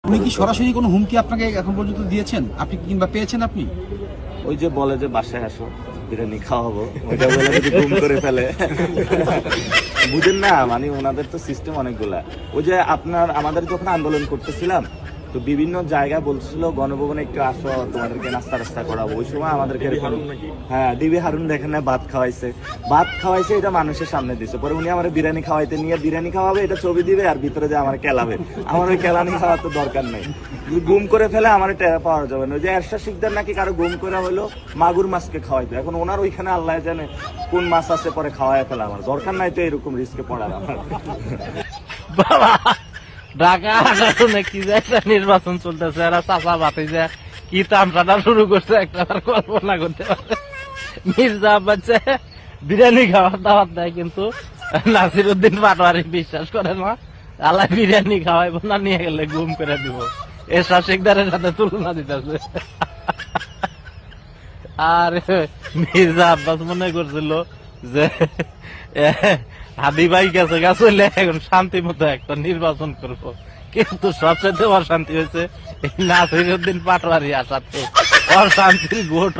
উনি কি সরাসরি কোনো হুমকি আপনাকে এখন পর্যন্ত দিয়েছেন, আপনি কিংবা পেয়েছেন আপনি? ওই যে বলে যে বাসায় আসো বিরিয়ানি খাওয়াবো, ওইটা বলে যদি গুম করে ফেলে বুঝেন না, মানে ওনাদের তো সিস্টেম অনেকগুলা। ওই যে আমাদের যখন আন্দোলন করতেছিলাম তো বিভিন্ন জায়গায় বলছিল গণভবনে একটু আসো, তোমাদেরকে নাস্তা টাস্তা করাবো। ওই সময় আমাদেরকে হ্যাঁ ডিবি হারুন দেখেন না ভাত খাওয়াইছে এটা মানুষের সামনে দিছে। পরে উনি আমার বিরিয়ানি খাওয়াইতে নিয়ে বিরিয়ানি খাওয়াবে, এটা ছবি দিবে আর ভিতরে যে আমার কেলাবে। আমার ওই কেলানি খাওয়ার তো দরকার নেই, গুম করে ফেলে আমার টেরা পাওয়া যাবে না। ওই যে এরশাদ শিকদার নাকি কারো গুম করে হলো মাগুর মাছকে খাওয়াইতো, এখন ওনার ওইখানে আল্লাহ জানে কোন মাছ আছে, পরে খাওয়াই ফেলে। আমার দরকার নাই তো এরকম রিস্কে পড়ার আমার। বাবা ঢাকা আগারো কি যে একটা নির্বাচন চলতেছে, এরা চাচা বাতি যে কি তামসাটা শুরু করছে একটা কল্পনা করতে পারে। মির্জা আব্বাস বিরিয়ানি খাওয়ার দাওয়াত দেয়, কিন্তু নাসিরউদ্দিন পাটোয়ারি বিশ্বাস করে না। আল্লাহ বিরিয়ানি খাওয়াইবো না, নিয়ে গেলে গুম করে দিব। এরশাদ শিকদারের সাথে তুলনা দিতেছে। আর মির্জা আব্বাস মনে করছিল যে হাদি ভাই গেছে চলে এখন শান্তি মতো একটা নির্বাচন করবো, কিন্তু সবচেয়ে অশান্তি হয়েছে এই নাসিরউদ্দিন পাটোয়ারি আসাতে। অশান্তির গোট